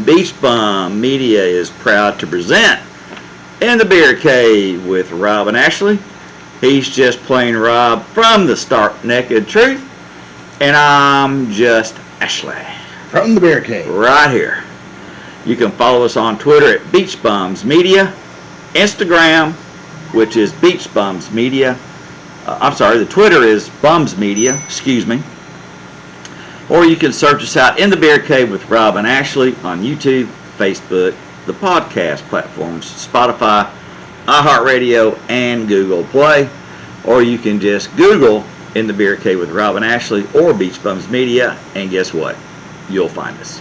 Beach Bum Media is proud to present In the Beer Cave with Rob and Ashley. He's just plain Rob from the Stark Naked Truth, and I'm just Ashley from the Beer Cave right here. You can follow us on Twitter at Beach Bums Media, Instagram, which is Beach Bums Media. The Twitter is Bums Media, excuse me. Or you can search us out In the Beer Cave with Rob and Ashley on YouTube, Facebook, the podcast platforms, Spotify, iHeartRadio, and Google Play. Or you can just Google In the Beer Cave with Rob and Ashley or Beach Bums Media, and guess what? You'll find us.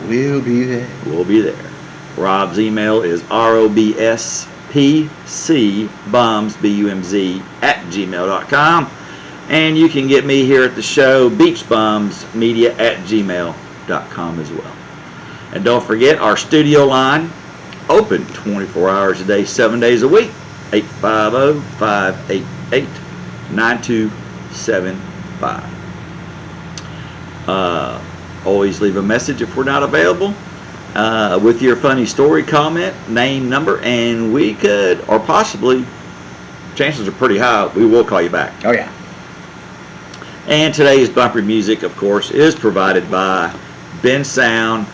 We'll be there. We'll be there. Rob's email is robspcbums@gmail.com. And you can get me here at the show, beachbumsmedia@gmail.com as well. And don't forget our studio line, open 24 hours a day, 7 days a week, 850-588-9275. Always leave a message if we're not available with your funny story, comment, name, number, and we could, or possibly, chances are pretty high, we will call you back. Oh, yeah. And today's bumper music, of course, is provided by bensound.com.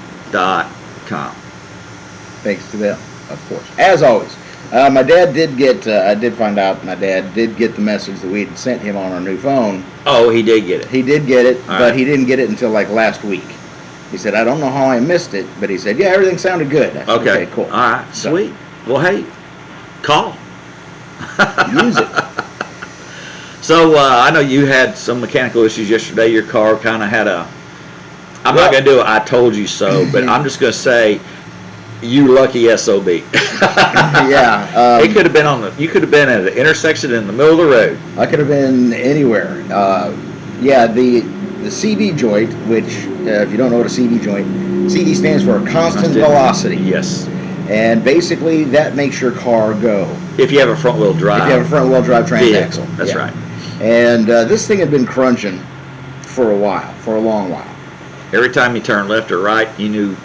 Thanks to them, of course. As always, my dad did get, I did find out my dad did get the message that we had sent him on our new phone. Oh, he did get it. He did get it, All but right. He didn't get it until like last week. He said, I don't know how I missed it, but he said, yeah, everything sounded good. I said, Okay, cool. All right, sweet. Well, hey, call. Use it. So, I know you had some mechanical issues yesterday. Your car kind of had I'm not going to do it, I told you so, but I'm just going to say, you lucky SOB. Yeah. It could have been you could have been at an intersection in the middle of the road. I could have been anywhere. Yeah, the CD joint, which, if you don't know what a CD joint, CD stands for constant velocity. Yes. And basically, that makes your car go. If you have a front-wheel drive. If you have a front-wheel drive transaxle. That's right. And this thing had been crunching for a while, for a long while. Every time you turn left or right, you knew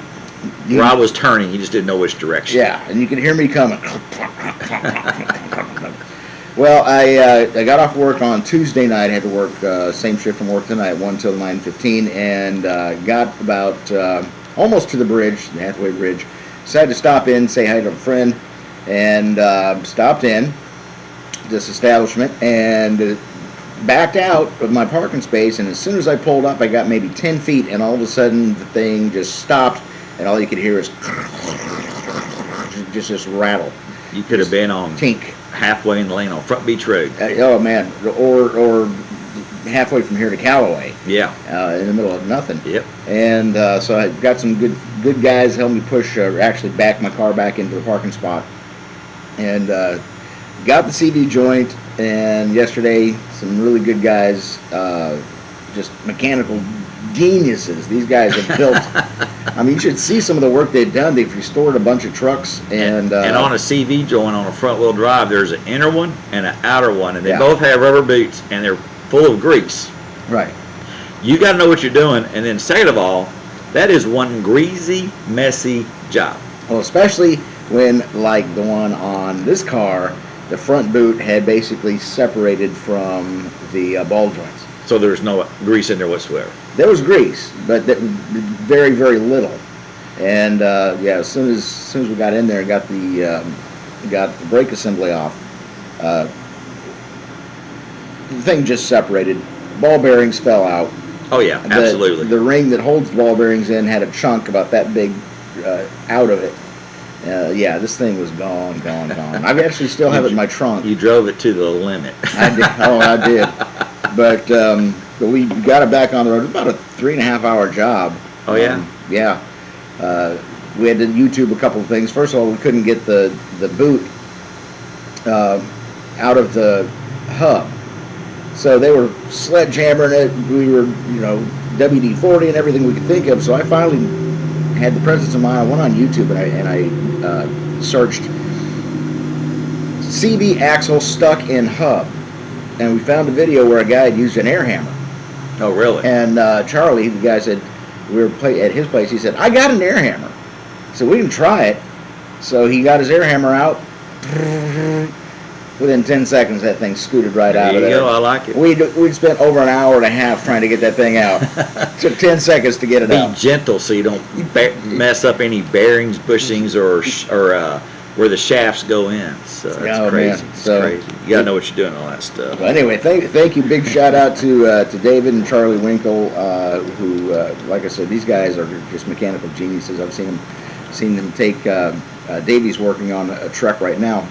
Rob was turning. He just didn't know which direction. Yeah, and you could hear me coming. Well, I got off work on Tuesday night. I had to work same shift from work tonight, 1 till 9:15, and got about almost to the bridge, the halfway bridge. Decided to stop in, say hi to a friend, and stopped in this establishment and backed out of my parking space. And as soon as I pulled up, I got maybe 10 feet, and all of a sudden the thing just stopped, and all you could hear is just this rattle. You could have been on Tink. halfway in the lane on Front Beach Road. Oh man, or halfway from here to Callaway. Yeah. In the middle of nothing. Yep. And so I got some good guys help me push, actually back my car back into the parking spot, and got the CD joint. And yesterday, some really good guys, just mechanical geniuses. These guys have built. I mean, you should see some of the work they've done. They've restored a bunch of trucks, and on a CV joint on a front wheel drive, there's an inner one and an outer one, and they Yeah. both have rubber boots, and they're full of grease. right. You got to know what you're doing, and then second of all, that is one greasy, messy job. Well, especially when, like the one on this car, the front boot had basically separated from the ball joints. So there's no grease in there whatsoever. There was grease, but very, very little. And yeah, as soon as we got in there and got the brake assembly off, the thing just separated. Ball bearings fell out. Oh yeah, absolutely. The ring that holds the ball bearings in had a chunk about that big out of it. Yeah, this thing was gone. I actually still have it in my trunk. You drove it to the limit. I did. Oh, I did. But we got it back on the road. It was about a 3.5-hour job. Oh yeah. Yeah. We had to YouTube a couple of things. First of all, we couldn't get the boot out of the hub. So they were sledgehammering it. We were, WD-40 and everything we could think of. So I finally had the presence of mind. I went on YouTube and I searched CB axle stuck in hub. And we found a video where a guy had used an air hammer. Oh really? And Charlie, the guy said, we were at his place. He said, "I got an air hammer." So we can try it. So he got his air hammer out. Within 10 seconds, that thing scooted right out of there. There you go. I like it. We'd spent over an hour and a half trying to get that thing out. Took 10 seconds to get it out. Be gentle so you don't mess up any bearings, bushings, or where the shafts go in. So that's crazy. It's crazy. You gotta know what you're doing, all that stuff. Well, anyway, thank you. Big shout out to David and Charlie Winkle, who, like I said, these guys are just mechanical geniuses. I've seen them take. Davey's working on a truck right now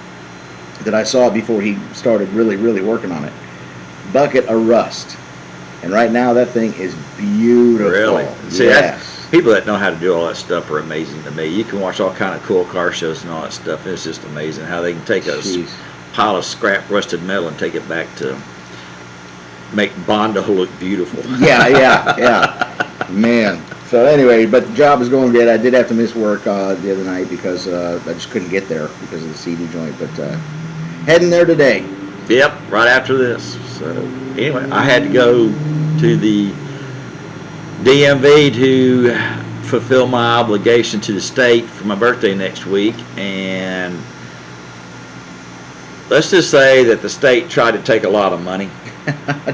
that I saw before he started really working on it. Bucket of rust, and right now that thing is beautiful. Really? See, yes. people that know how to do all that stuff are amazing to me. You can watch all kind of cool car shows and all that stuff. It's just amazing how they can take a pile of scrap rusted metal and take it back to make Bondo look beautiful. Yeah. Man. So anyway, but the job is going good. I did have to miss work the other night because I just couldn't get there because of the CD joint. But heading there today. Yep, right after this. So anyway, I had to go to the DMV to fulfill my obligation to the state for my birthday next week, and let's just say that the state tried to take a lot of money.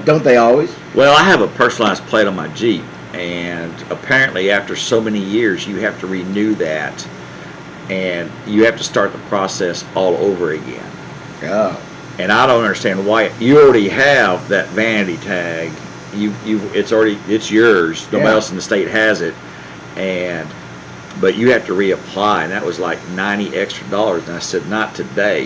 Don't they always? Well, I have a personalized plate on my Jeep, and apparently after so many years you have to renew that, and you have to start the process all over again. Oh. And I don't understand why. You already have that vanity tag. It's yours. Nobody else in the state has it, but you have to reapply, and that was like $90 extra. And I said, not today.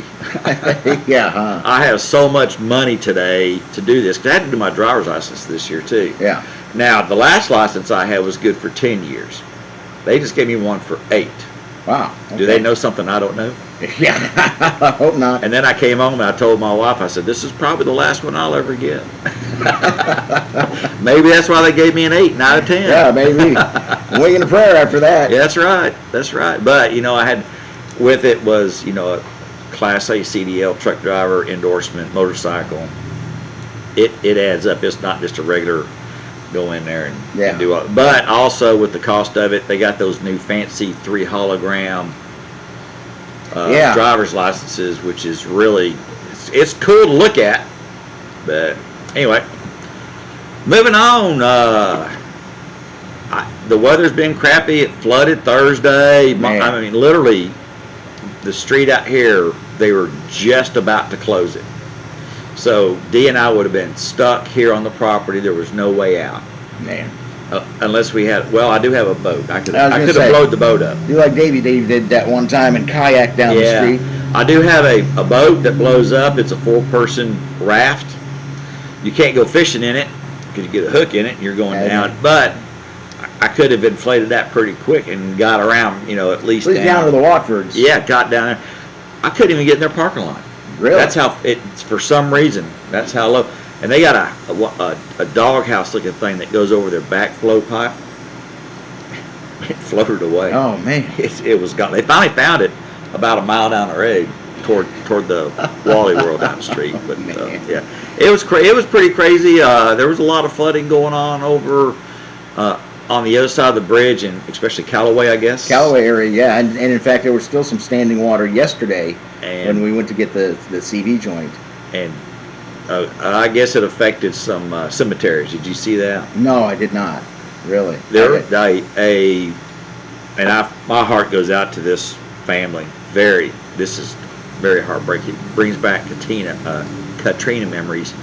Yeah, huh? I have so much money today to do this, because I had to do my driver's license this year too. Yeah. Now, the last license I had was good for 10 years. They just gave me one for 8. Wow. Okay. Do they know something I don't know? Yeah, I hope not. And then I came home and I told my wife, I said, this is probably the last one I'll ever get. Maybe that's why they gave me an 8 out of 10. Yeah, maybe. Winging a prayer after that. Yeah, that's right. That's right. But, I had, with it was, a Class A CDL truck driver endorsement, motorcycle. It adds up. It's not just a regular go in there and do all. But also with the cost of it, they got those new fancy 3 hologram driver's licenses, which is really, it's cool to look at. But anyway, moving on. The weather's been crappy. It flooded Thursday. Man. I mean, literally, the street out here, they were just about to close it. So Dee and I would have been stuck here on the property. There was no way out. Man. Unless we had, I do have a boat. I could have blowed the boat up. You like Davey did that one time and kayak down the street. I do have a boat that blows up. It's a 4-person raft. You can't go fishing in it because you get a hook in it and you're going down. But I could have inflated that pretty quick and got around, at least down to the Watfords. Yeah, got down there. I couldn't even get in their parking lot. Really? That's how for some reason, that's how low. And they got a doghouse looking thing that goes over their backflow pipe. It floated away. Oh man! It was gone. They finally found it about a mile down the road toward the Wally World down the street. But yeah, it was pretty crazy. There was a lot of flooding going on over on the other side of the bridge, and especially Callaway, I guess. Callaway area, yeah. And in fact, there was still some standing water yesterday when we went to get the CV joint. And I guess it affected some cemeteries. Did you see that? No, I did not. Really? My heart goes out to this family. This is very heartbreaking. Brings back Katrina memories.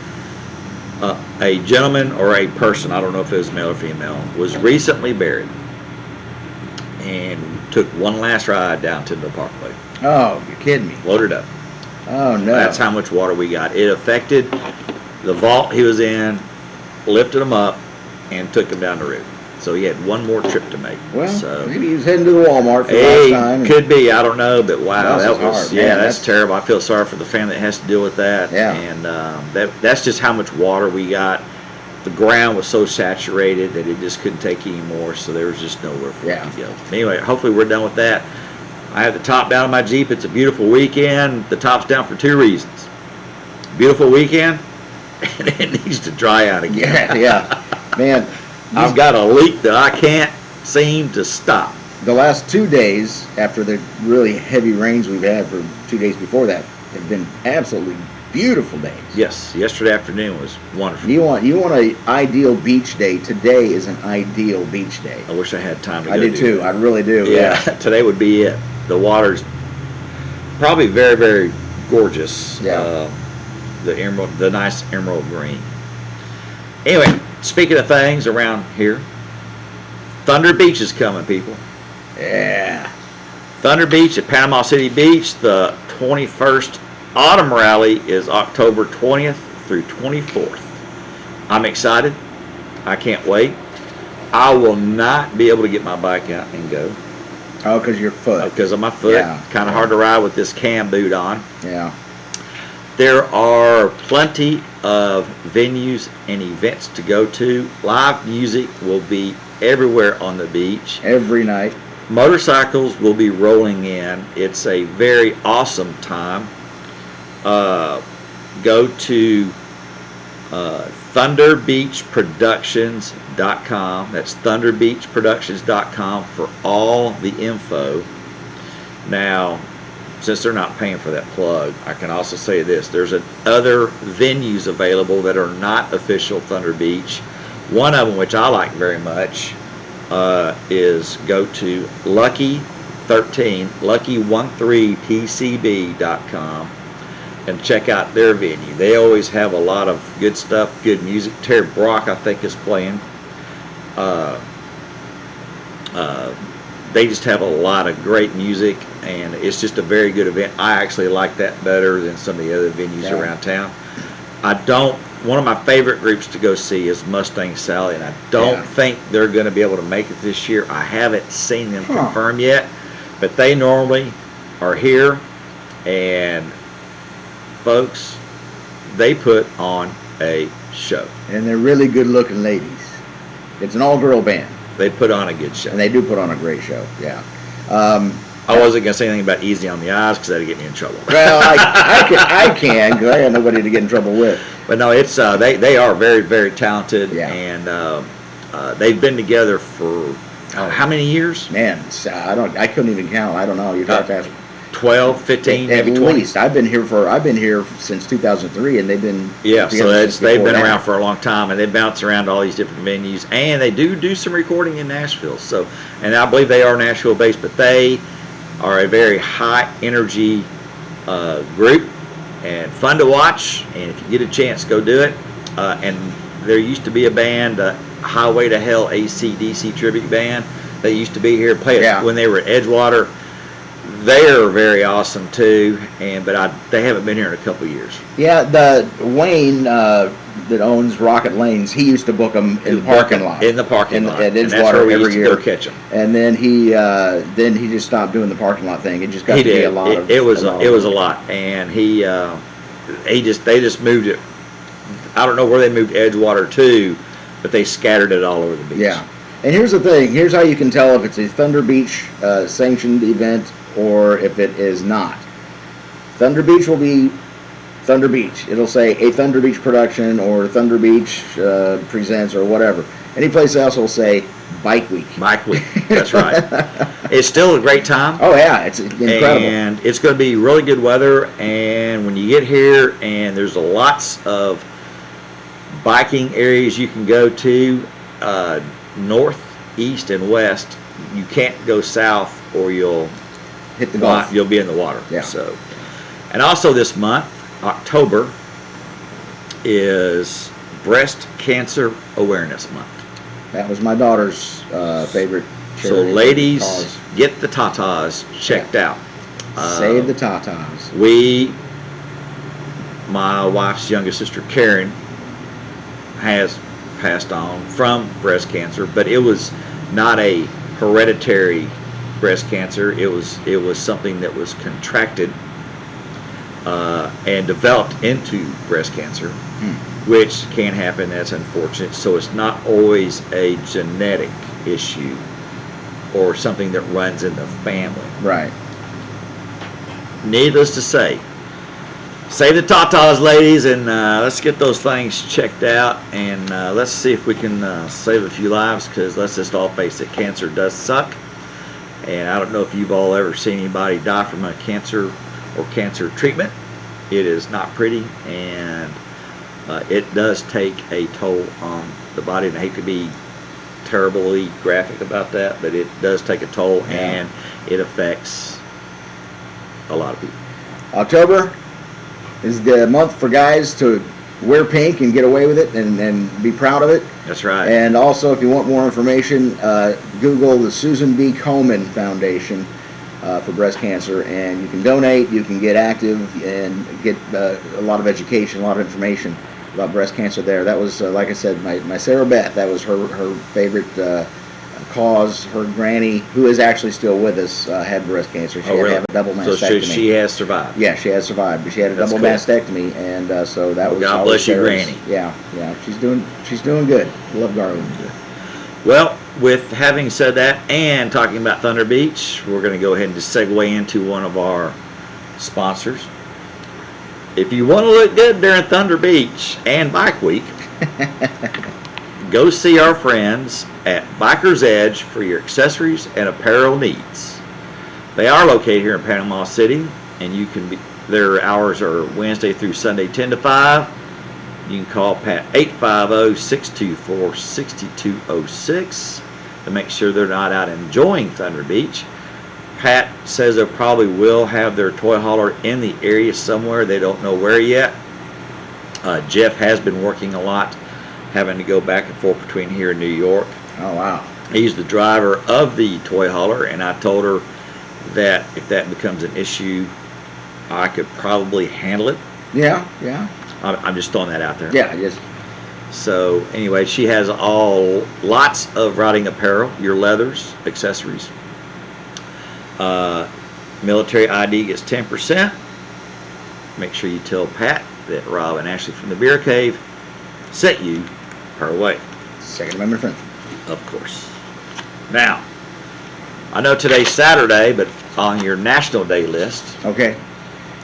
A gentleman or a person, I don't know if it was male or female, was recently buried and took one last ride down to the parkway. Oh, you're kidding me. Loaded up. Oh, no. That's how much water we got. It affected the vault he was in, lifted him up, and took him down the road. So he had one more trip to make. Well, maybe he was heading to the Walmart for the last time. Could be. I don't know. But wow, that was hard. Yeah, that's terrible. I feel sorry for the family that has to deal with that. Yeah. And that's just how much water we got. The ground was so saturated that it just couldn't take any more. So there was just nowhere for it to go. Anyway, hopefully we're done with that. I have the top down on my Jeep. It's a beautiful weekend. The top's down for 2 reasons. Beautiful weekend, and it needs to dry out again. Yeah. Man. I've got a leak that I can't seem to stop. The last 2 days, after the really heavy rains we've had for 2 days before that, have been absolutely beautiful days. Yes, yesterday afternoon was wonderful. You want an ideal beach day. Today is an ideal beach day. I wish I had time to I go do too. that. I really do. Yeah, today would be it. The water's probably very, very gorgeous. Yeah. The nice emerald green. Anyway, speaking of things around here, Thunder Beach is coming, people. Yeah. Thunder Beach at Panama City Beach. The 21st Autumn Rally is October 20th through 24th. I'm excited. I can't wait. I will not be able to get my bike out and go. Oh, because your foot. Because of my foot. Yeah. Kind of hard to ride with this cam boot on. Yeah. There are plenty of venues and events to go to. Live music will be everywhere on the beach. Every night. Motorcycles will be rolling in. It's a very awesome time. Go to thunderbeachproductions.com. That's thunderbeachproductions.com for all the info. Now, since they're not paying for that plug, I can also say this. There's other venues available that are not official Thunder Beach. One of them, which I like very much, is go to lucky13pcb.com and check out their venue. They always have a lot of good stuff, good music. Terry Brock, I think, is playing. They just have a lot of great music, and it's just a very good event. I actually like that better than some of the other venues around town. One of my favorite groups to go see is Mustang Sally, and I don't think they're going to be able to make it this year. I haven't seen them confirm yet, but they normally are here, and folks, they put on a show. And they're really good looking ladies. It's an all-girl band. They put on a good show. And they do put on a great show, yeah. I wasn't going to say anything about Easy on the Eyes because that'd get me in trouble. Well, I can, because I got nobody to get in trouble with. But no, it's they are very, very talented, and they've been together for how many years? Man, I couldn't even count. I don't know. You'd have to ask. 12, 15, at maybe 20. least. I've been here since 2003, and they've been they've been around for a long time, and they bounce around to all these different venues, and they do some recording in Nashville. So, and I believe they are Nashville based, but they are a very high energy group and fun to watch. And if you get a chance, go do it. And there used to be a band, Highway to Hell AC/DC tribute band. They used to be here play when they were at Edgewater. They're very awesome too, but they haven't been here in a couple of years. Yeah, the Wayne that owns Rocket Lanes, he used to book them in the parking lot. In the parking lot. At Edgewater every year. Go catch them. And then he just stopped doing the parking lot thing. It just got to be a lot. It was a lot, and they just moved it. I don't know where they moved Edgewater to, but they scattered it all over the beach. Yeah, and here's the thing. Here's how you can tell if it's a Thunder Beach sanctioned event or if it is not. Thunder Beach will be Thunder Beach. It'll say a Thunder Beach production or Thunder Beach presents or whatever. Any place else will say Bike Week. Bike Week, that's right. It's still a great time. Oh yeah, it's incredible. And it's going to be really good weather, and when you get here, and there's lots of biking areas you can go to, north, east, and west. You can't go south or you'll hit the Gulf. You'll be in the water. Yeah. So, and also this month, October, is Breast Cancer Awareness Month. That was my daughter's favorite charity. So ladies, get the tatas checked out. Save the tatas. My wife's youngest sister Karen has passed on from breast cancer, but it was not a hereditary breast cancer. It was something that was contracted and developed into breast cancer, which can happen. That's unfortunate. So it's not always a genetic issue or something that runs in the family. Right. Needless to say, save the tatas, ladies, and let's get those things checked out, and let's see if we can save a few lives, because let's just all face it, cancer does suck. And I don't know if you've all ever seen anybody die from a cancer or cancer treatment. It is not pretty, and it does take a toll on the body. And I hate to be terribly graphic about that, but it does take a toll, and it affects a lot of people. October is the month for guys to wear pink and get away with it and be proud of it. That's right. And also, if you want more information, Google the Susan B. Komen Foundation for breast cancer, and you can donate, you can get active, and get a lot of education, a lot of information about breast cancer there. That was, like I said, my Sarah Beth, that was her favorite cause. Her granny, who is actually still with us, had breast cancer. She had to have a double mastectomy. So she has survived. Yeah, she has survived, but she had a double mastectomy, and so that was. God bless you, Granny. Yeah, she's doing good. Love Garland. Well, with having said that, and talking about Thunder Beach, we're going to go ahead and just segue into one of our sponsors. If you want to look good during Thunder Beach and Bike Week, go see our friends at Biker's Edge for your accessories and apparel needs. They are located here in Panama City, and you can their hours are Wednesday through Sunday 10 to 5. You can call Pat 850-624-6206 to make sure they're not out enjoying Thunder Beach. Pat says they probably will have their toy hauler in the area somewhere. They don't know where yet. Jeff has been working a lot, having to go back and forth between here and New York. Oh, wow. He's the driver of the toy hauler, and I told her that if that becomes an issue, I could probably handle it. Yeah. I'm just throwing that out there. Yeah, yes. So anyway, she has lots of riding apparel, your leathers, accessories. Military ID gets 10%. Make sure you tell Pat that Rob and Ashley from the Beer Cave sent you her way. Second Amendment friend. Of course. Now, I know today's Saturday, but on your National Day list. Okay.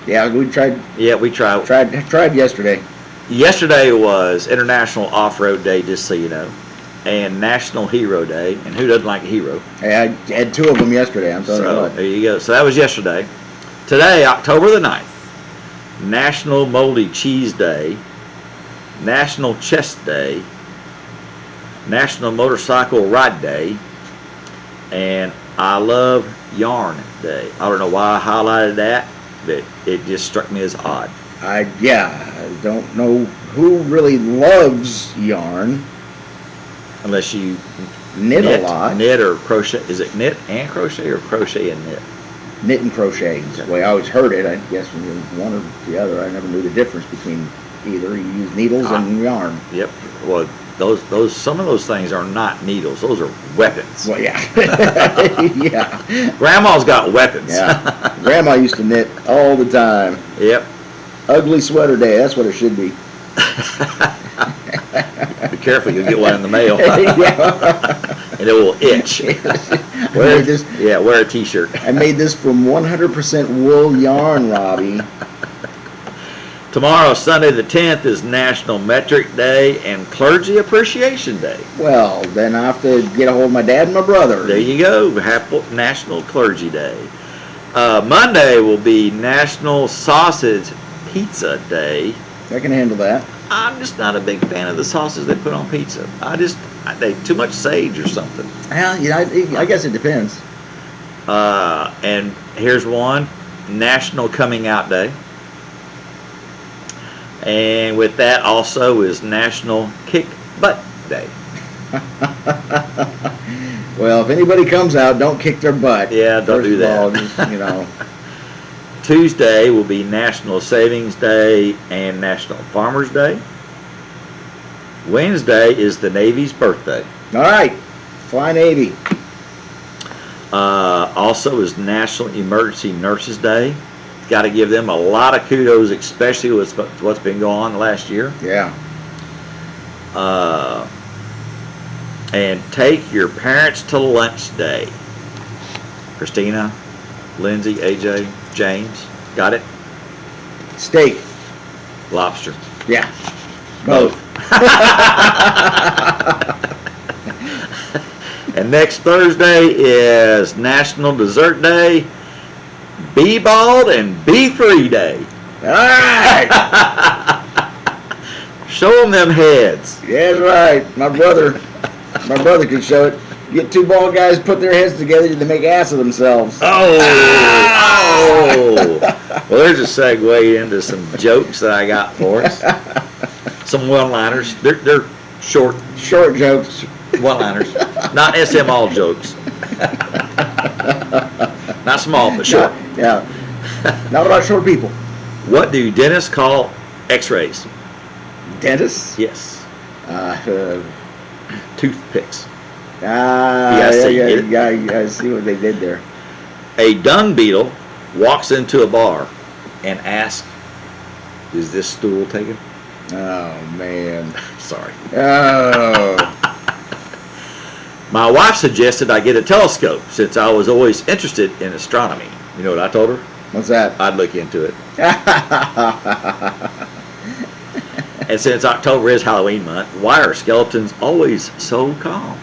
Yeah, we tried. Yeah, we tried. Tried yesterday. Yesterday was International Off-Road Day, just so you know, and National Hero Day. And who doesn't like a hero? Hey, I had two of them yesterday. I'm telling you what. There you go. So that was yesterday. Today, October the 9th, National Moldy Cheese Day, National Chest Day, National Motorcycle Ride Day, and I Love Yarn Day. I don't know why I highlighted that, but it just struck me as odd. I don't know who really loves yarn. Unless you knit a lot. Knit or crochet. Is it knit and crochet or crochet and knit? Knit and crochet is the way I always heard it. I guess one or the other. I never knew the difference between either. You use needles and yarn. Yep. Well, some of those things are not needles. Those are weapons. Well, yeah. Yeah. Grandma's got weapons. Yeah. Grandma used to knit all the time. Yep. Ugly sweater day. That's what it should be. Be careful, you'll get one in the mail. Yeah. And it will itch. Wear a t-shirt. I made this from 100% wool yarn, Robbie. Tomorrow, Sunday the 10th, is National Metric Day and Clergy Appreciation Day. Well, then I have to get a hold of my dad and my brother. There you go. Happy National Clergy Day. Monday will be National Sausage Pizza Day. I can handle that. I'm just not a big fan of the sauces they put on pizza. They too much sage or something. Well, I guess it depends. And here's one, National Coming Out Day. And with that also is National Kick Butt Day. Well, if anybody comes out, don't kick their butt. Yeah, don't do that. All, just, Tuesday will be National Savings Day and National Farmers Day. Wednesday is the Navy's birthday. All right. Fly Navy. Also is National Emergency Nurses Day. Got to give them a lot of kudos, especially with what's been going on last year. Yeah. And Take Your Parents to Lunch Day. Christina, Lindsay, AJ, James, got it? Steak. Lobster. Yeah. Both. And next Thursday is National Dessert Day, Be Bald and Be Free Day. All right. Show them heads. Yeah, that's right. My brother could show it. Get two bald guys, put their heads together, they make ass of themselves. Oh. Well, there's a segue into some jokes that I got for us. Some one-liners. They're short jokes. one-liners, not SML jokes. Not small, but short. Yeah. Not about short people. What do dentists call X-rays? Dentists? Yes. Toothpicks. Yeah, I see what they did there. A dung beetle walks into a bar and asks, "Is this stool taken?" Oh, man. Sorry. Oh. My wife suggested I get a telescope since I was always interested in astronomy. You know what I told her? What's that? I'd look into it. And since October is Halloween month, why are skeletons always so calm?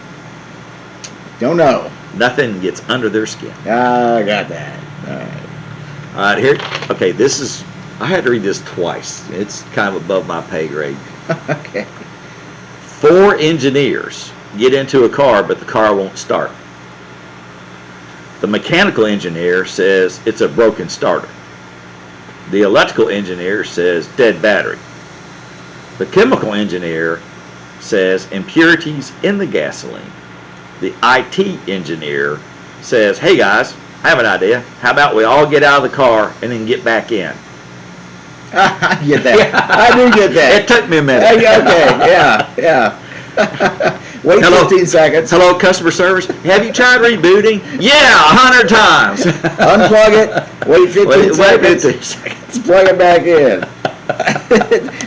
Don't know. Nothing gets under their skin. I got that. All right, here. Okay, this is. I had to read this twice. It's kind of above my pay grade. Okay. 4 engineers get into a car, but the car won't start. The mechanical engineer says it's a broken starter. The electrical engineer says dead battery. The chemical engineer says impurities in the gasoline. The IT engineer says, "Hey guys, I have an idea. How about we all get out of the car and then get back in?" I get that. I do get that. It took me a minute. Okay, yeah. Wait 15 seconds. Hello, customer service. Have you tried rebooting? Yeah, 100 times. Unplug it. Wait 15 seconds. 15 seconds. Plug it back in.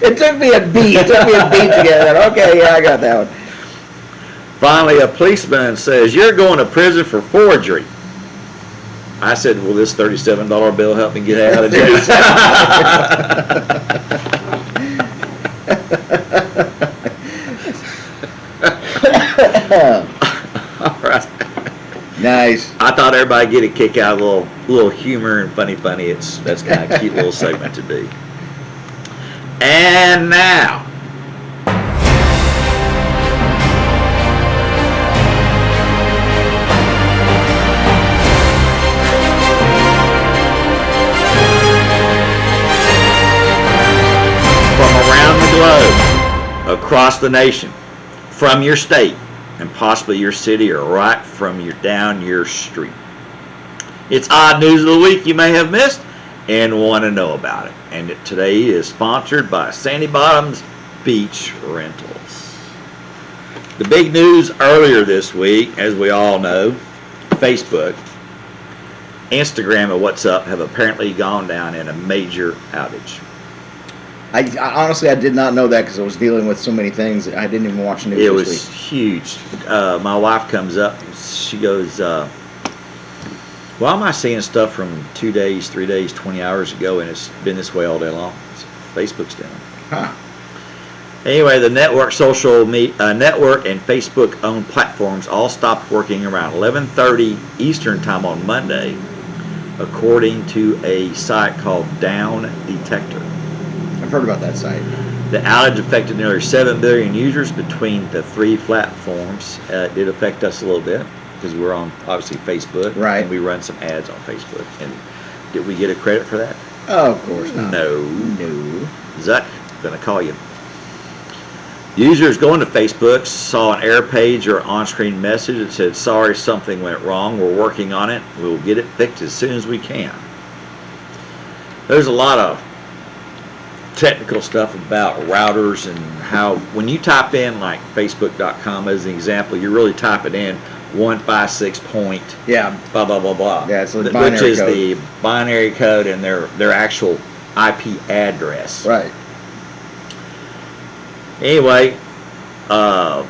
It took me a beat. to get that. Okay, yeah, I got that one. Finally, a policeman says, "You're going to prison for forgery." I said, "Will this $37 bill help me get out of jail?" All right. Nice. I thought everybody get a kick out of a little humor and funny. That's kind of a cute little segment to be. And now, from around the globe, across the nation, from your state, and possibly your city, or right from down your street. It's Odd News of the Week you may have missed and want to know about it. And today is sponsored by Sandy Bottom's Beach Rentals. The big news earlier this week, as we all know, Facebook, Instagram, and WhatsApp have apparently gone down in a major outage. I honestly, I did not know that because I was dealing with so many things. I didn't even watch news It this was week. huge. My wife comes up, she goes, "Why am I seeing stuff from 2 days, 3 days, 20 hours ago, and it's been this way all day long?" Facebook's down. Huh. Anyway, the network network and Facebook-owned platforms all stopped working around 11:30 Eastern Time on Monday, according to a site called Down Detector. I've heard about that site. The outage affected nearly 7 billion users between the 3 platforms. It did affect us a little bit because we're on, obviously, Facebook. Right. And we run some ads on Facebook. And did we get a credit for that? Oh, of course not. No. Zuck, gonna call you. Users going to Facebook saw an error page or on-screen message that said, "Sorry, something went wrong. We're working on it. We'll get it fixed as soon as we can." There's a lot of technical stuff about routers and how when you type in like Facebook.com as an example, you're really typing in 156 point Yeah. blah blah blah blah. Yeah, it's the which binary is code. the binary code and their actual IP address. Right. Anyway, the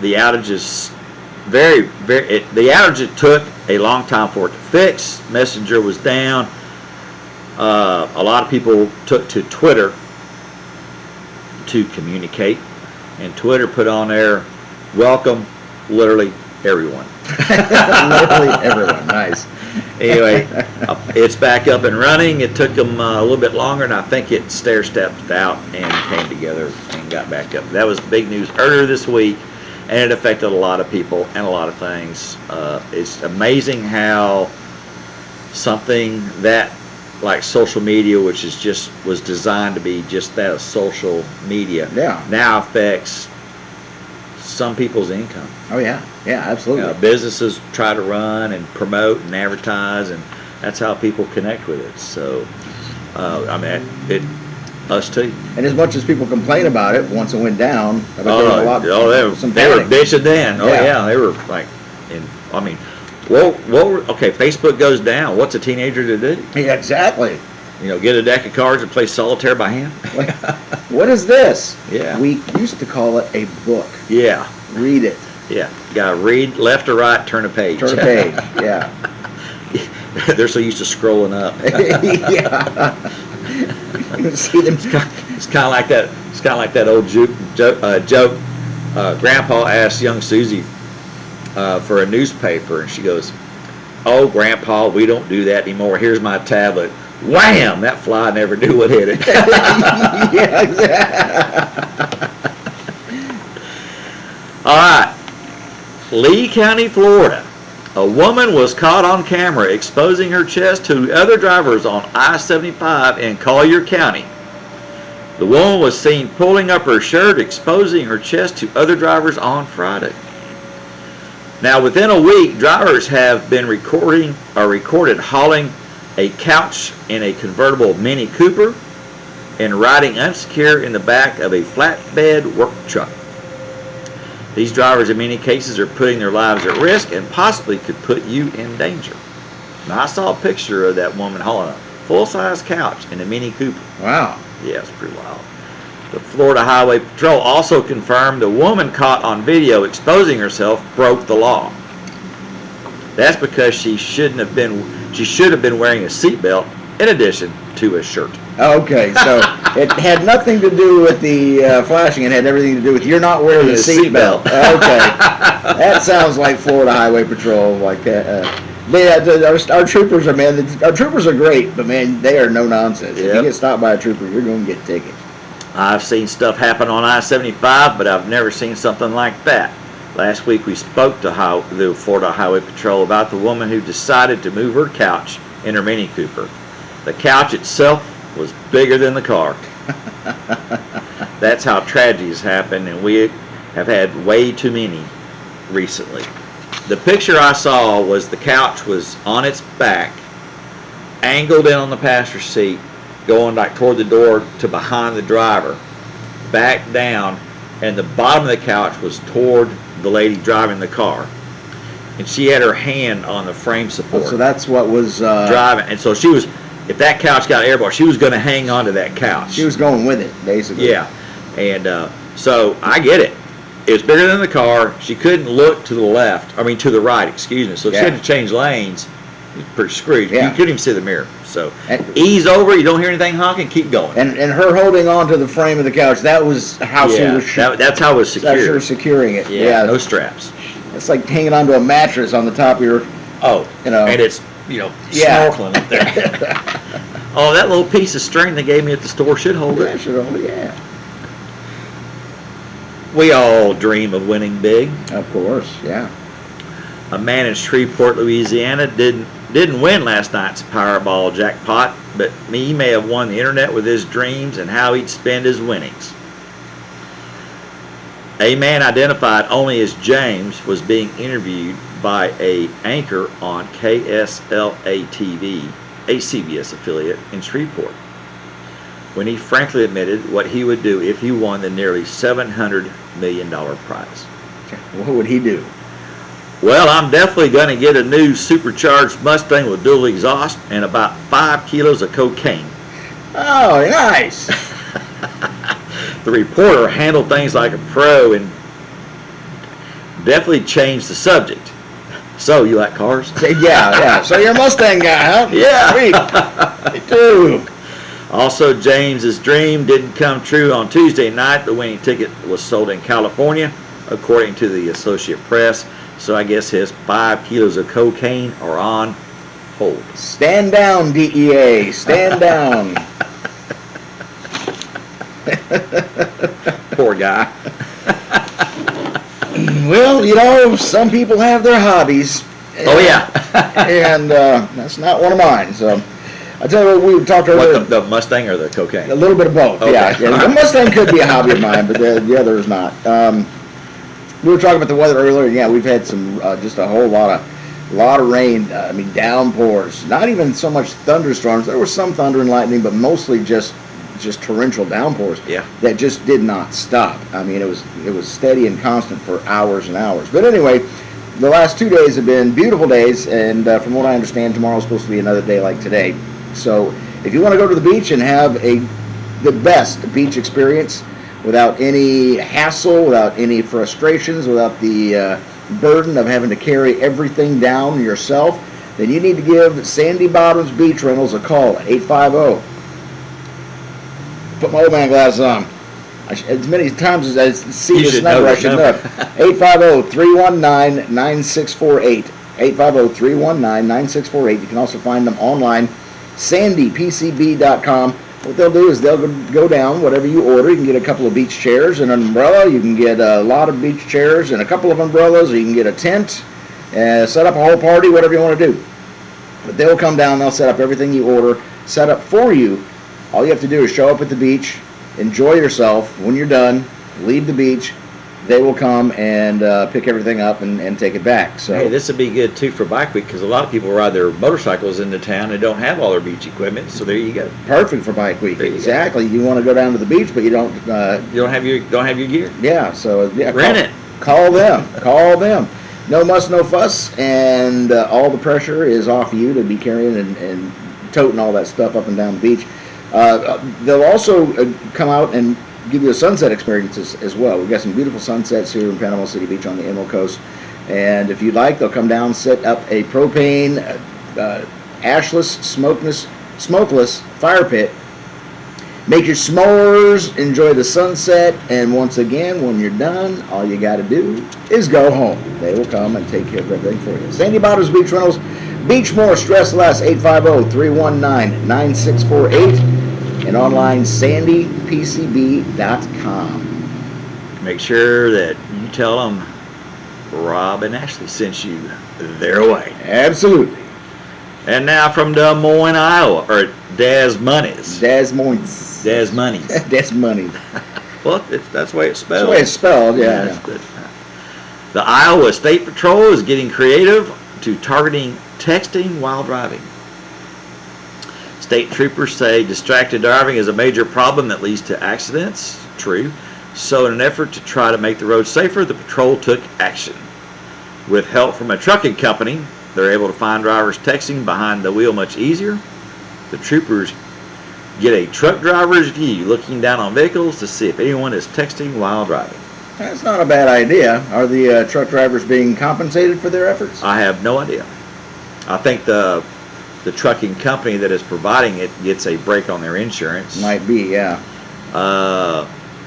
outage is the outage, it took a long time for it to fix. Messenger was down. A lot of people took to Twitter to communicate. And Twitter put on there, welcome, literally everyone. Literally everyone. Nice. Anyway, it's back up and running. It took them a little bit longer, and I think it stair-stepped out and came together and got back up. That was big news earlier this week, and it affected a lot of people and a lot of things. It's amazing how something that like social media, which was designed to be just that, of social media, now affects some people's income. Oh yeah, absolutely. Businesses try to run and promote and advertise, and that's how people connect with it. So, us too. And as much as people complain about it, once it went down, I bet there was a lot. They were bitching then. Oh yeah, they were like, okay, Facebook goes down. What's a teenager to do? Yeah, exactly. Get a deck of cards and play solitaire by hand. What is this? Yeah. We used to call it a book. Yeah. Read it. Yeah. You gotta read left or right, turn a page. Turn a page. Yeah. They're so used to scrolling up. Yeah. See them. It's kind of like that. It's kind of like that old joke. Grandpa asked young Susie for a newspaper, and she goes, "Oh, Grandpa, we don't do that anymore. Here's my tablet." Wham! That fly never knew what hit it. Yeah, exactly. All right. Lee County, Florida. A woman was caught on camera exposing her chest to other drivers on I-75 in Collier County. The woman was seen pulling up her shirt, exposing her chest to other drivers on Friday. Now, within a week, drivers have been recorded hauling a couch in a convertible Mini Cooper and riding unsecure in the back of a flatbed work truck. These drivers in many cases are putting their lives at risk and possibly could put you in danger. Now, I saw a picture of that woman hauling a full-size couch in a Mini Cooper. Wow. Yeah, it's pretty wild. The Florida Highway Patrol also confirmed the woman caught on video exposing herself broke the law. That's because she should have been wearing a seatbelt in addition to a shirt. Okay, so it had nothing to do with the flashing. It had everything to do with you're not wearing a seatbelt. Okay, that sounds like Florida Highway Patrol. Like our troopers are our troopers are great, but man, they are no nonsense. If you get stopped by a trooper, you're going to get tickets. I've seen stuff happen on I-75, but I've never seen something like that. Last week we spoke to the Florida Highway Patrol about the woman who decided to move her couch in her Mini Cooper. The couch itself was bigger than the car. That's how tragedies happen, and we have had way too many recently. The picture I saw was the couch was on its back, angled in on the passenger seat, going like toward the door to behind the driver, back down, and the bottom of the couch was toward the lady driving the car, and she had her hand on the frame support. So that's what was driving, and so she was. If that couch got airborne, she was going to hang on to that couch. She was going with it, basically. Yeah, and so I get it. It was bigger than the car. She couldn't look to the left. I mean, to the right. Excuse me. So she had to change lanes. It was pretty screwed. Yeah. You couldn't even see the mirror. So ease over. You don't hear anything honking. Keep going. And her holding on to the frame of the couch. That was how she was. That's how it was secured. That's her securing it. Yeah. No straps. It's like hanging onto a mattress on the top of your. Oh. And it's snorkeling up there. Oh, that little piece of string they gave me at the store should hold it. Yeah, should hold it. Yeah. We all dream of winning big. Of course. Yeah. A man in Shreveport, Louisiana, didn't win last night's Powerball jackpot, but he may have won the internet with his dreams and how he'd spend his winnings. A man identified only as James was being interviewed by an anchor on KSLA TV, a CBS affiliate in Shreveport, when he frankly admitted what he would do if he won the nearly $700 million prize. What would he do? Well, I'm definitely going to get a new supercharged Mustang with dual exhaust and about 5 kilos of cocaine. Oh, nice. The reporter handled things like a pro and definitely changed the subject. So, you like cars? Yeah. So you're a Mustang guy, huh? Yeah. Sweet. Me too. Also, James's dream didn't come true on Tuesday night. The winning ticket was sold in California, according to the Associated Press. So I guess his 5 kilos of cocaine are on hold. Stand down, DEA. Stand down. Poor guy. Well, you know, some people have their hobbies. Oh, yeah. And that's not one of mine. So I tell you what, we talked earlier. What, the Mustang or the cocaine? A little bit of both. Okay. Yeah. The Mustang could be a hobby of mine, but the other is not. We were talking about the weather earlier. Yeah, we've had some just a whole lot of rain. I mean, downpours. Not even so much thunderstorms. There was some thunder and lightning, but mostly just torrential downpours. Yeah. That just did not stop. I mean, it was steady and constant for hours and hours. But anyway, the last 2 days have been beautiful days, and from what I understand, tomorrow's supposed to be another day like today. So if you want to go to the beach and have the best beach experience, without any hassle, without any frustrations, without the burden of having to carry everything down yourself, then you need to give Sandy Bottoms Beach Rentals a call at 850. Put my old man glasses on. As many times as I see this number, I should know. 850-319-9648. 850-319-9648. You can also find them online, sandypcb.com. What they'll do is they'll go down whatever you order. You can get a couple of beach chairs and an umbrella. You can get a lot of beach chairs and a couple of umbrellas. Or you can get a tent, set up a whole party, whatever you want to do. But they'll come down. They'll set up everything you order, set up for you. All you have to do is show up at the beach, enjoy yourself. When you're done, leave the beach. They will come and pick everything up and take it back. So hey, this would be good too for Bike Week because a lot of people ride their motorcycles into town and don't have all their beach equipment. So there you go. Perfect for Bike Week. Exactly. Go. You want to go down to the beach, but you don't. You don't have your gear. Yeah. So yeah. Rent it. Call them. Call them. No muss, no fuss, and all the pressure is off you to be carrying and toting all that stuff up and down the beach. They'll also come out and give you a sunset experience as well. We've got some beautiful sunsets here in Panama City Beach on the Emerald Coast. And if you'd like, they'll come down, set up a propane, ashless, smokeless fire pit. Make your s'mores, enjoy the sunset, and once again, when you're done, all you got to do is go home. They will come and take care of everything for you. Sandy Bottoms Beach Rentals, beach more, stress less, 850-319-9648. And online, sandypcb.com. Make sure that you tell them Rob and Ashley sent you their way. Absolutely. And now from Des Moines, Iowa, or Des Moines. Des Moines. Des Moines. Des Moines. Well, that's the way it's spelled. That's the way it's spelled, yeah. The Iowa State Patrol is getting creative to targeting texting while driving. State troopers say distracted driving is a major problem that leads to accidents. True. So in an effort to try to make the roads safer, the patrol took action. With help from a trucking company, they're able to find drivers texting behind the wheel much easier. The troopers get a truck driver's view, looking down on vehicles to see if anyone is texting while driving. That's not a bad idea. Are the truck drivers being compensated for their efforts? I have no idea. I think the trucking company that is providing it gets a break on their insurance. Might be, yeah.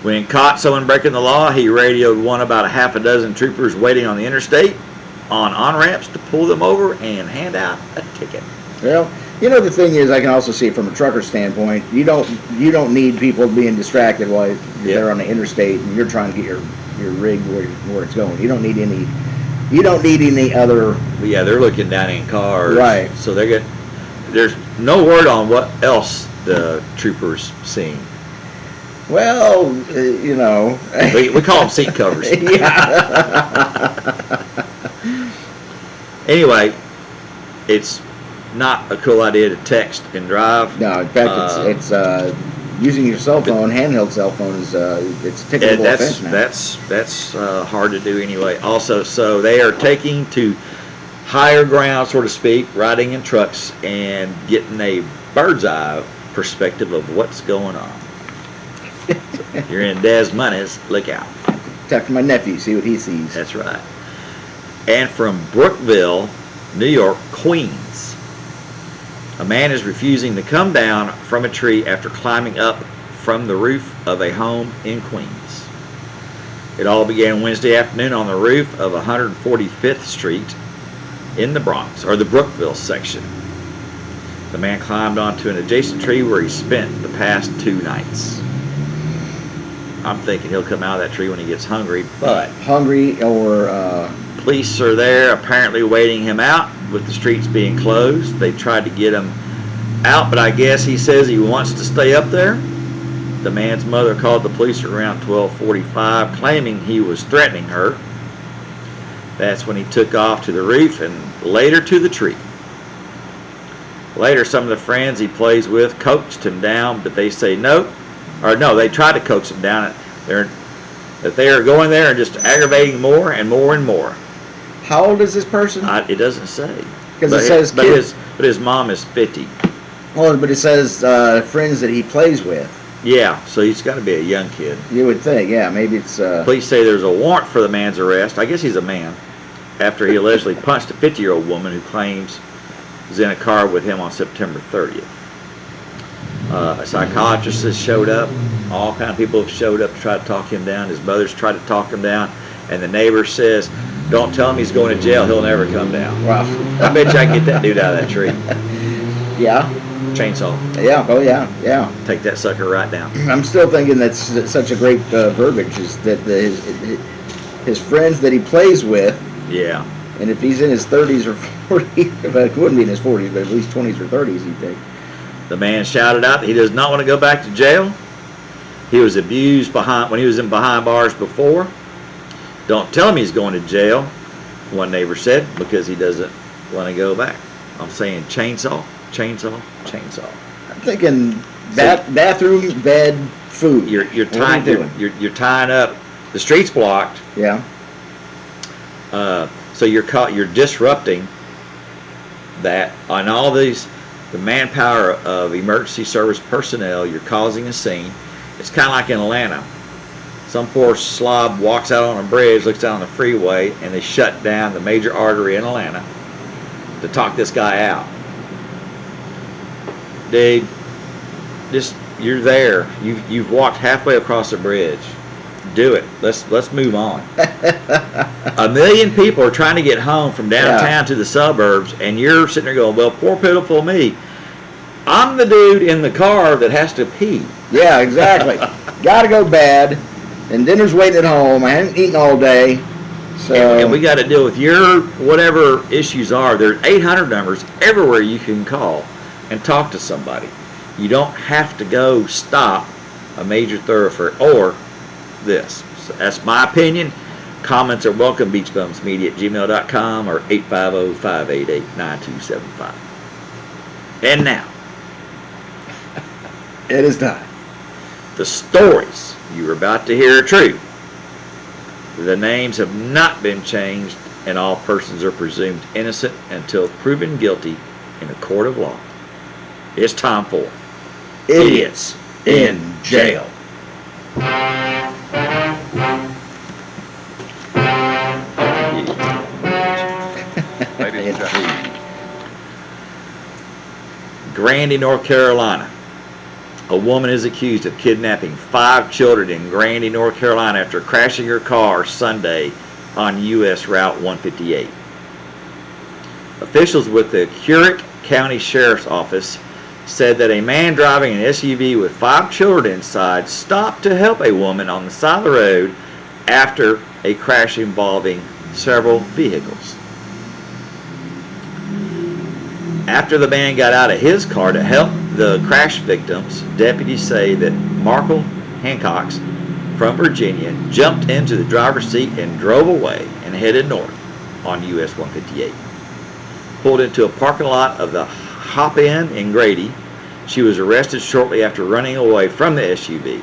When caught someone breaking the law, he radioed about a half a dozen troopers waiting on the interstate on ramps to pull them over and hand out a ticket. Well, you know, the thing is, I can also see it from a trucker standpoint. You don't need people being distracted while they're on the interstate and you're trying to get your rig where it's going. You don't need any other. But yeah, they're looking down in cars. Right. So there's no word on what else the troopers seeing. Well, you know. We call them seat covers. Yeah. Anyway, it's not a cool idea to text and drive. No, in fact, it's using your cell phone, handheld cell phone, is it's a ticketable offense now. That's hard to do anyway. Also, so they are taking to higher ground, so to speak, riding in trucks and getting a bird's eye perspective of what's going on. If you're in Des Moines, look out. Talk to my nephew, see what he sees. That's right. And from Brookville, New York, Queens, A man is refusing to come down from a tree after climbing up from the roof of a home in Queens. It all began Wednesday afternoon on the roof of 145th Street in the Bronx, or the Brookville section. The man climbed onto an adjacent tree where he spent the past 2 nights. I'm thinking he'll come out of that tree when he gets hungry, but Hungry or police are there apparently waiting him out with the streets being closed. They tried to get him out, but I guess he says he wants to stay up there. The man's mother called the police around 12:45, claiming he was threatening her. That's when he took off to the roof and later to the tree. Later, some of the friends he plays with coaxed him down, but they say no. Or no, they tried to coax him down. That they are going there and just aggravating more and more and more. how old is this person? It doesn't say. Because it says but his mom is 50. Oh, but it says friends that he plays with. Yeah, so he's got to be a young kid. You would think, yeah, maybe it's. Police say there's a warrant for the man's arrest. I guess he's a man. After he allegedly punched a 50-year-old woman who claims was in a car with him on September 30th. A psychiatrist has showed up. All kind of people have showed up to try to talk him down. His mother's tried to talk him down, and the neighbor says, "Don't tell him he's going to jail. He'll never come down." Wow. I bet you I can get that dude out of that tree. Yeah. Chainsaw. Yeah. Oh, yeah. Yeah. Take that sucker right down. I'm still thinking that's such a great verbiage. Is that his friends that he plays with. Yeah. And if he's in his 30s or 40s, well, it wouldn't be in his 40s, but at least 20s or 30s, you'd think. The man shouted out that he does not want to go back to jail. He was abused when he was in behind bars before. Don't tell him he's going to jail, one neighbor said, because he doesn't want to go back. I'm saying chainsaw, chainsaw, chainsaw. I'm thinking bathroom, bed, food. You're tying up. The street's blocked. Yeah. So you're disrupting that on all these, the manpower of emergency service personnel. You're causing a scene. It's kind of like in Atlanta. Some poor slob walks out on a bridge, looks down on the freeway, and they shut down the major artery in Atlanta to talk this guy out. Dude, just you're there. You've walked halfway across the bridge. Do it. Let's move on. 1 million people are trying to get home from downtown to the suburbs, and you're sitting there going, "Well, poor pitiful me. I'm the dude in the car that has to pee." Yeah, exactly. Got to go bad, and dinner's waiting at home. I haven't eaten all day, so. And we got to deal with your whatever issues are. There's 800 numbers everywhere you can call and talk to somebody. You don't have to go stop a major thoroughfare or this. So that's my opinion. Comments are welcome. beachbumsmedia@gmail.com or 850-588-9275. And now, It is time. the stories you are about to hear are true. The names have not been changed, and all persons are presumed innocent until proven guilty in a court of law. It's time for Idiots in Jail. Ladies and gentlemen. Grandy, North Carolina. A woman is accused of kidnapping 5 children in Grandy, North Carolina after crashing her car Sunday on U.S. Route 158. Officials with the Carjacked County Sheriff's Office said that a man driving an SUV with 5 children inside stopped to help a woman on the side of the road after a crash involving several vehicles. After the man got out of his car to help the crash victims, deputies say that Markle Hancock's from Virginia jumped into the driver's seat and drove away and headed north on US 158. Pulled into a parking lot of the Hop Inn in Grady. She was arrested shortly after running away from the SUV.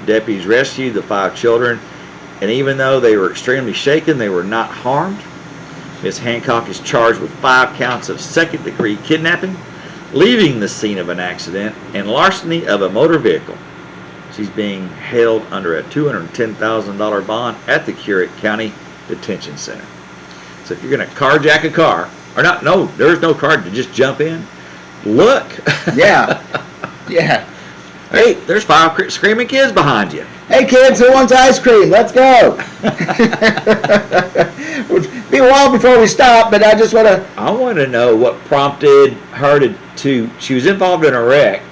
Deputies rescued the 5 children, and even though they were extremely shaken, they were not harmed. Ms. Hancock is charged with 5 counts of second-degree kidnapping, leaving the scene of an accident, and larceny of a motor vehicle. She's being held under a $210,000 bond at the Carjacked County Detention Center. So if you're going to carjack a car, or not, no, there's no car to just jump in. look. Yeah. Yeah. Hey, there's 5 screaming kids behind you. Hey kids, who wants ice cream? Let's go. It'll be a while before we stop, but I just want to. I want to know what prompted her to. She was involved in a wreck,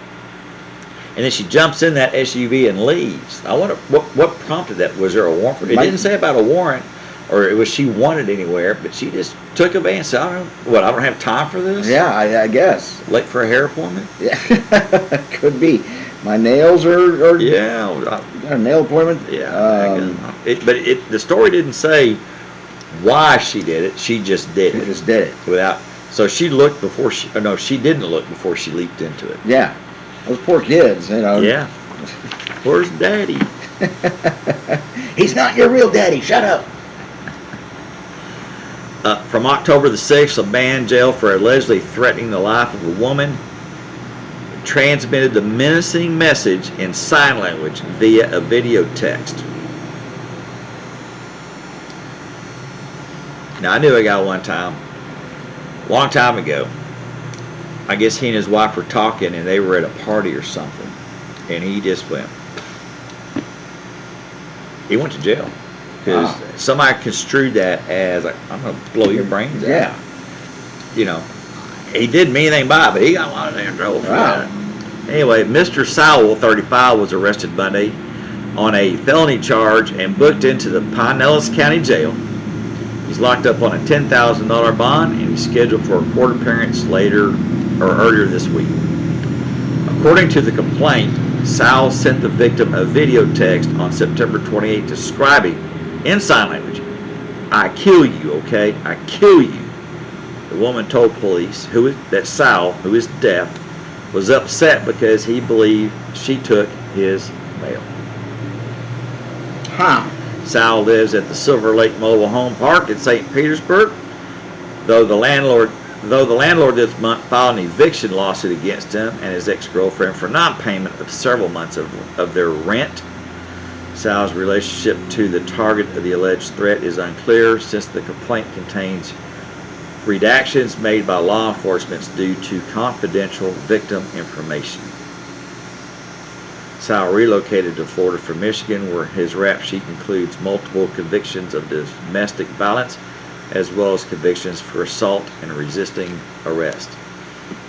and then she jumps in that SUV and leaves. I wonder what prompted that. Was there a warrant for it? It didn't say about a warrant, or was she wanted anywhere, but she just took a van and said, I don't have time for this? Yeah, I guess. Late for a hair appointment? Yeah, could be. My nails are Yeah. a nail appointment. Yeah. The story didn't say why she did it. She just did She it. just did it. So she looked before she didn't look before she leaped into it. Yeah, those poor kids, you know. Yeah. Where's Daddy? He's not your real daddy. Shut up. From October the 6th, a man jailed for allegedly threatening the life of a woman transmitted the menacing message in sign language via a video text. Now, I knew a guy one time, a long time ago. I guess he and his wife were talking and they were at a party or something. And he just went. He went to jail. Because somebody construed that as, like, I'm going to blow your brains out. Yeah. You know, he didn't mean anything by it, but he got a lot of damn trouble for that. Anyway, Mr. Sowell, 35, was arrested Monday on a felony charge and booked into the Pinellas County Jail. He's locked up on a $10,000 bond and he's scheduled for a court appearance earlier this week. According to the complaint, Sowell sent the victim a video text on September 28 describing, in sign language, "I kill you, okay? I kill you." The woman told police that Sowell, who is deaf, was upset because he believed she took his mail. Sowell lives at the Silver Lake Mobile Home Park in St. Petersburg. Though the landlord this month filed an eviction lawsuit against him and his ex-girlfriend for non-payment of several months of their rent. Sowell's relationship to the target of the alleged threat is unclear since the complaint contains redactions made by law enforcement due to confidential victim information. Sowell relocated to Florida from Michigan, where his rap sheet includes multiple convictions of domestic violence, as well as convictions for assault and resisting arrest.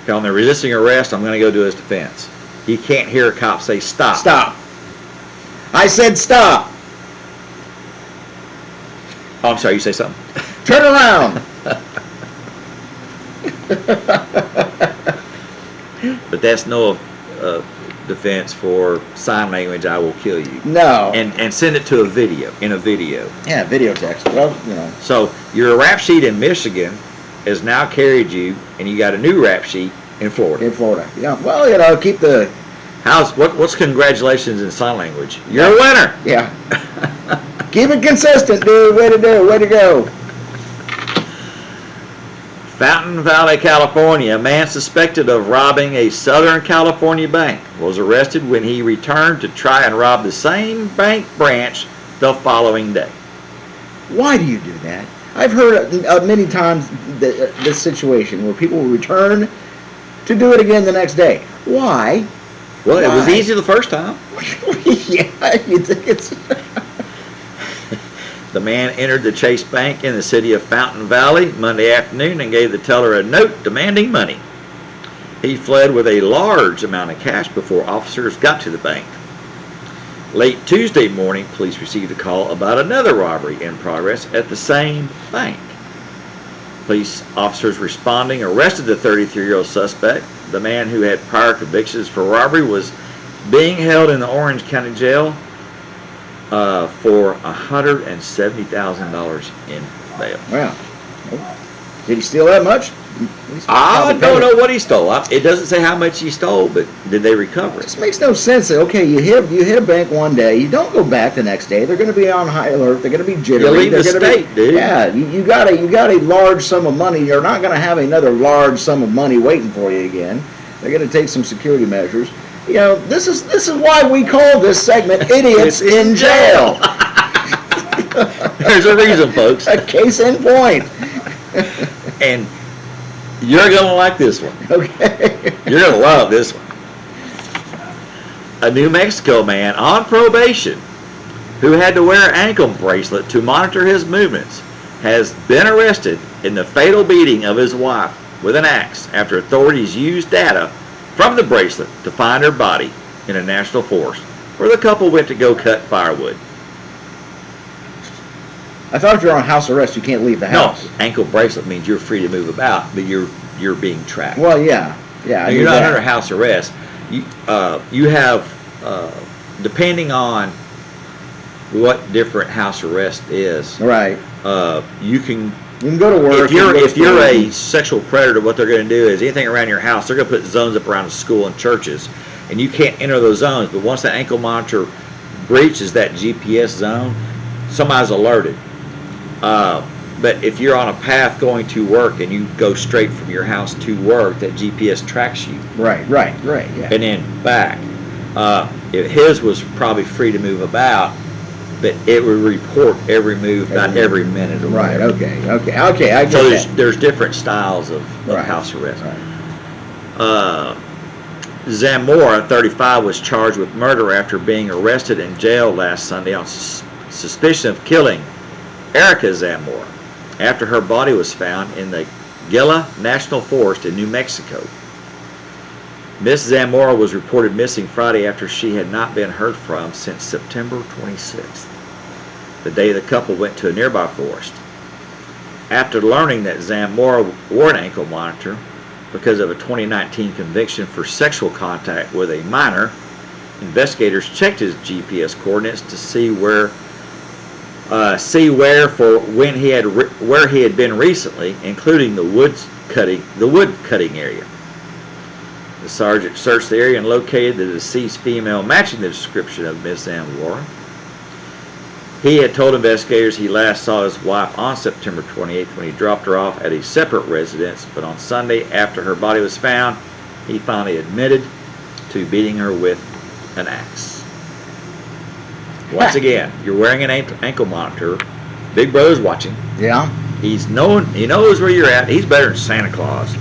On the resisting arrest, I'm going to go to his defense. He can't hear a cop say stop. Stop. I said stop. Oh, I'm sorry, you say something? Turn around. But that's no defense for sign language, "I will kill you." No. And send it to a video, in a video. Yeah, video text. Well, you know. So your rap sheet in Michigan has now carried you, and you got a new rap sheet in Florida. In Florida. Yeah. Well, you know, keep the. What's congratulations in sign language? You're a winner. Yeah. Keep it consistent, dude. Way to do. Way to go. Fountain Valley, California, a man suspected of robbing a Southern California bank was arrested when he returned to try and rob the same bank branch the following day. Why do you do that? I've heard many times this situation where people will return to do it again the next day. Why? Well, it was easy the first time. Yeah, you think it's... The man entered the Chase Bank in the city of Fountain Valley Monday afternoon and gave the teller a note demanding money. He fled with a large amount of cash before officers got to the bank. Late Tuesday morning, police received a call about another robbery in progress at the same bank. Police officers responding arrested the 33-year-old suspect. The man, who had prior convictions for robbery, was being held in the Orange County Jail for $170,000 in bail. Wow. Did he steal that much? I don't know what he stole. It doesn't say how much he stole, but did they recover it? This makes no sense. Okay, you hit a bank one day, you don't go back the next day. They're going to be on high alert. They're going to be jittery. You leave the state, dude. Yeah, you got a large sum of money. You're not going to have another large sum of money waiting for you again. They're going to take some security measures. You know, this is why we call this segment "Idiots in Jail." There's a reason, folks. A case in point. And You're gonna like this one. Okay. You're gonna love this one. A New Mexico man on probation who had to wear an ankle bracelet to monitor his movements has been arrested in the fatal beating of his wife with an axe after authorities used data from the bracelet to find her body in a national forest where the couple went to go cut firewood. I thought if you're on house arrest, you can't leave the house. No, ankle bracelet means you're free to move about, but you're being tracked. Well, yeah. Yeah, I You're knew not that. under house arrest. You have, depending on what different house arrest is, Right. you can, You can go to work. if you're a sexual predator, what they're going to do is anything around your house, they're going to put zones up around the school and churches, and you can't enter those zones. But once that ankle monitor breaches that GPS zone, somebody's alerted. But if you're on a path going to work and you go straight from your house to work, that GPS tracks you. Right, yeah. And then back. His was probably free to move about, but it would report every move about every minute or Right, whatever. okay, I get So that. there's different styles of Right, house arrest. right. Zamora, 35, was charged with murder after being arrested in jail last Sunday on suspicion of killing Erica Zamora after her body was found in the Gila National Forest in New Mexico. Miss Zamora was reported missing Friday after she had not been heard from since September 26th, the day the couple went to a nearby forest. After learning that Zamora wore an ankle monitor because of a 2019 conviction for sexual contact with a minor, investigators checked his GPS coordinates to see where he had been recently, including the wood cutting area. The sergeant searched the area and located the deceased female matching the description of Miss Zamora. He had told investigators he last saw his wife on September 28th when he dropped her off at a separate residence, but on Sunday, after her body was found, he finally admitted to beating her with an axe. Once again, you're wearing an ankle monitor. Big Brother's watching. Yeah. He knows where you're at. He's better than Santa Claus.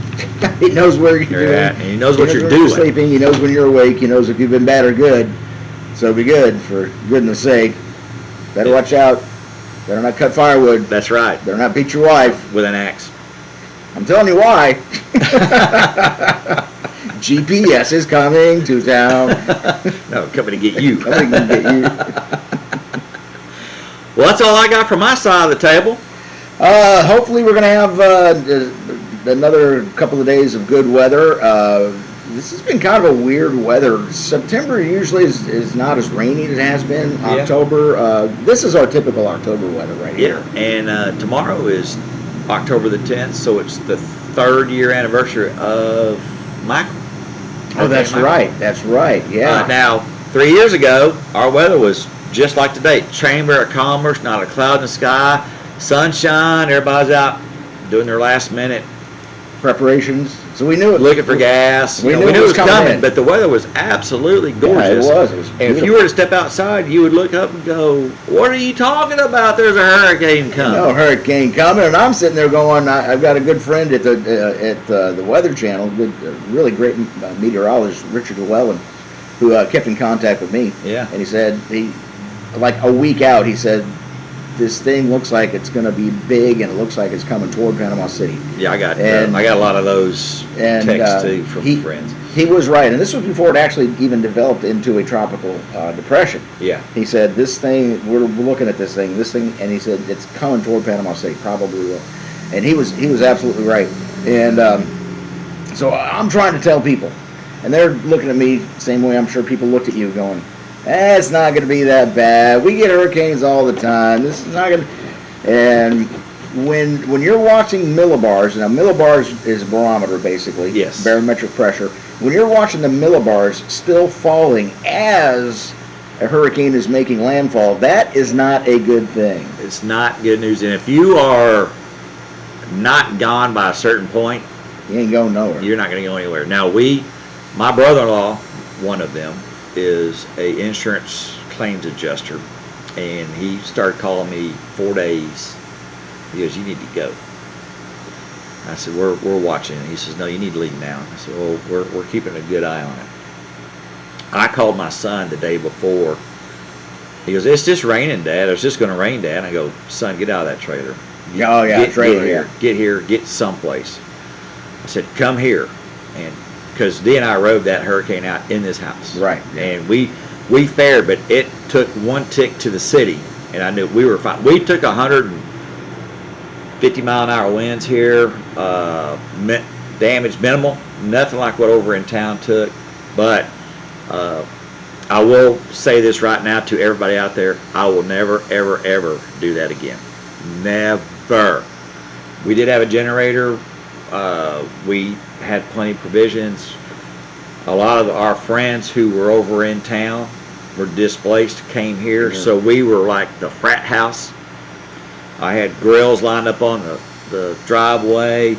He knows where you're at, and he knows what you're when doing. Sleeping. He knows when you're awake. He knows if you've been bad or good. So be good, for goodness sake. Better watch out. Better not cut firewood. That's right. Better not beat your wife. With an axe. I'm telling you why. GPS is coming to town. No, coming to get you. Coming to get you. Well, that's all I got from my side of the table. Hopefully we're going to have another couple of days of good weather. This has been kind of a weird weather. September usually is not as rainy as it has been. Yeah. October, this is our typical October weather right here. Yeah, and tomorrow is October the 10th, so it's the 3rd year anniversary of Michael. Oh, that's right, yeah. Now, 3 years ago, our weather was just like today. Chamber of Commerce, not a cloud in the sky, sunshine, everybody's out doing their last minute Preparations. So we knew it. looking for gas. We You knew know, it was coming in. but the weather was absolutely gorgeous. Yeah, it was. And if you were to step outside, you would look up and go, "What are you talking about? There's a hurricane coming." No hurricane coming, and I'm sitting there going, I've got a good friend at the Weather Channel, really great meteorologist, Richard Llewellyn, who kept in contact with me. Yeah. And he said, like a week out, he said, this thing looks like it's going to be big, and it looks like it's coming toward Panama City. Yeah, I got And- a lot of those texts too from friends. He was right, and this was before it actually even developed into a tropical depression. Yeah. He said, this thing, we're looking at this thing, and he said, it's coming toward Panama City, probably will. And he was absolutely right. And so I'm trying to tell people, and they're looking at me the same way I'm sure people looked at you going, it's not going to be that bad. We get hurricanes all the time. This is not going to... And when you're watching millibars, now millibars is a barometer basically, Yes. barometric pressure. When you're watching the millibars still falling as a hurricane is making landfall, that is not a good thing. It's not good news. And if you are not gone by a certain point, You ain't going nowhere. you're not going to go anywhere. Now my brother-in-law, one of them, is a insurance claims adjuster, and he started calling me 4 days. He goes, "You need to go." I said, we're watching it. He says, no, you need to leave now. I said, well, we're keeping a good eye on it. I called my son the day before. He goes, it's just raining, Dad. It's just going to rain, Dad. And I go, son, get out of that trailer. Oh, yeah, trailer, Get here, get someplace. I said, come here. And because Dee and I rode that hurricane out in this house. Right. And we fared, but it took one tick to the city, and I knew we were fine. We took 150-mile-an-hour winds here. Damage minimal, nothing like what over in town took. But I will say this right now to everybody out there: I will never, ever, ever do that again. Never. We did have a generator. We had plenty of provisions. A lot of our friends who were over in town were displaced, came here, so we were like the frat house. I had grills lined up on the driveway.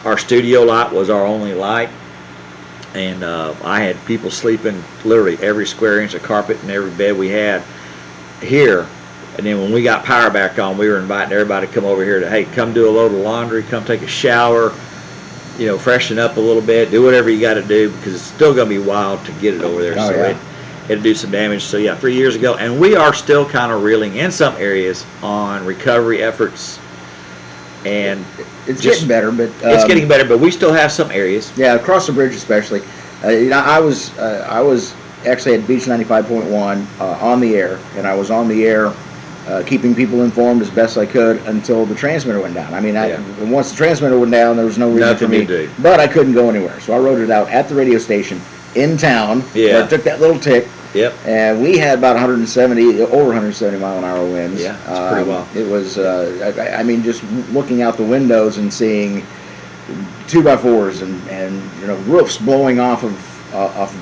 Our studio light was our only light, and I had people sleeping literally every square inch of carpet in every bed we had here. And then when we got power back on, we were inviting everybody to come over here to, hey, come do a load of laundry, come take a shower, freshen up a little bit, do whatever you got to do, because it's still going to be wild to get it over there. Oh, so yeah. it'll do some damage. So yeah, 3 years ago, and we are still kind of reeling in some areas on recovery efforts. And it's getting better, but it's getting better, but we still have some areas. Yeah, across the bridge especially. I was actually at Beach 95.1 on the air, and I was on the air keeping people informed as best I could until the transmitter went down. I mean, once the transmitter went down, there was no reason for me to do. But I couldn't go anywhere, so I wrote it out at the radio station in town. Yeah. Where it took that little tick. Yep. And we had about over 170 mile an hour winds. Yeah, that's pretty well. It was, I mean, just looking out the windows and seeing 2x4s and roofs blowing off of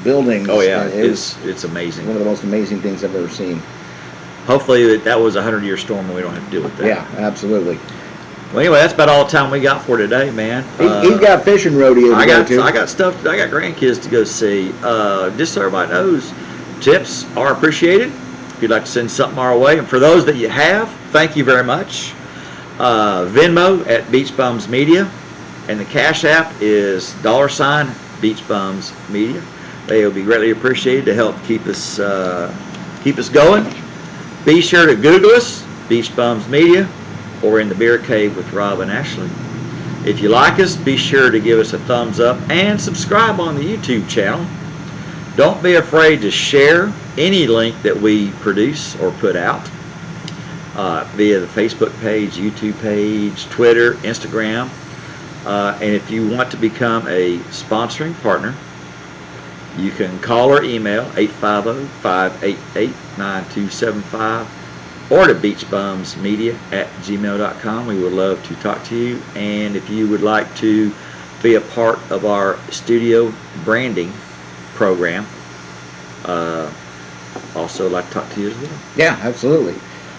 buildings. Oh yeah, it's amazing. One of the most amazing things I've ever seen. Hopefully that was a 100-year storm and we don't have to deal with that. Yeah, absolutely. Well, anyway, that's about all the time we got for today, man. He's got fishing rodeo to go to. I got grandkids to go see. Just so everybody knows, tips are appreciated. If you'd like to send something our way, and for those that you have, thank you very much. Venmo at Beach Bums Media, and the Cash App is $Beach Bums Media. They will be greatly appreciated to help keep us going. Be sure to Google us, Beach Bums Media, or In the Beer Cave with Rob and Ashley. If you like us, be sure to give us a thumbs up and subscribe on the YouTube channel. Don't be afraid to share any link that we produce or put out via the Facebook page, YouTube page, Twitter, Instagram. And if you want to become a sponsoring partner, you can call or email 850-588-9275 or to beachbumsmedia@gmail.com. We would love to talk to you. And if you would like to be a part of our studio branding program, also like to talk to you as well. Yeah, absolutely.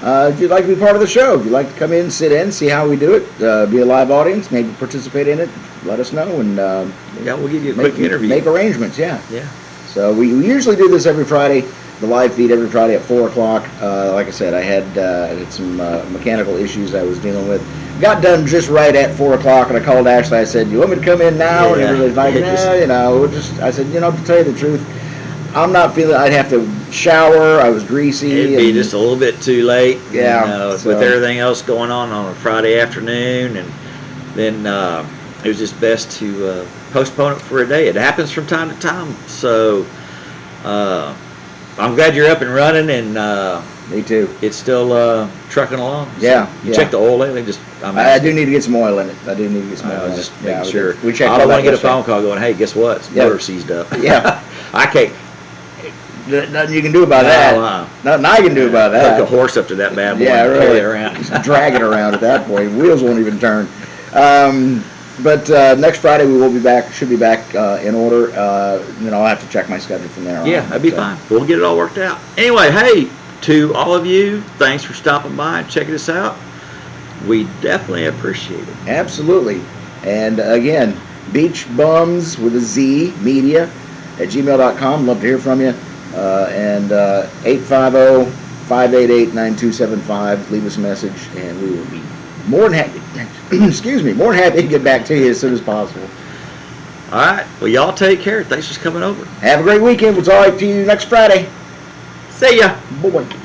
If you'd like to be part of the show, if you'd like to come in, sit in, see how we do it, be a live audience, maybe participate in it, let us know, and we'll give you a quick interview. Make arrangements, yeah. Yeah. So we usually do this every Friday, the live feed every Friday at 4 o'clock. Like I said, I had some mechanical issues I was dealing with. Got done just right at 4 o'clock, and I called Ashley. I said, "You want me to come in now?" Yeah. And everybody's like, "No, I said, to tell you the truth, I'm not feeling. I'd have to shower. I was greasy. It'd be just a little bit too late. Yeah. With everything else going on a Friday afternoon, and then it was just best to postpone it for a day. It happens from time to time. So I'm glad you're up and running, and me too. It's still trucking along. So Yeah. You check the oil lately? I do need to get some oil in it. I do need to get some oil in it. Just making sure. We checked. I don't want to get a phone call going, "Hey, guess what? It's motor seized up." Yeah. I can't. Nothing you can do about that. Nothing I can do about that. Hook a horse up to that bad boy. Yeah, and really. pull it around. Just drag it around at that point. Wheels won't even turn. But next Friday we will be back. Should be back in order. I'll have to check my schedule from there on. Yeah, that'd be fine. We'll get it all worked out. Anyway, hey, to all of you, thanks for stopping by and checking us out. We definitely appreciate it. Absolutely. And again, Beach Bums with a Z Media at gmail.com. Love to hear from you. And 850-588-9275. Leave us a message, and we will be more than happy excuse me, more than happy to get back to you as soon as possible. All right. Well, y'all take care. Thanks for coming over. Have a great weekend. We'll talk to you next Friday. See ya. Bye-bye.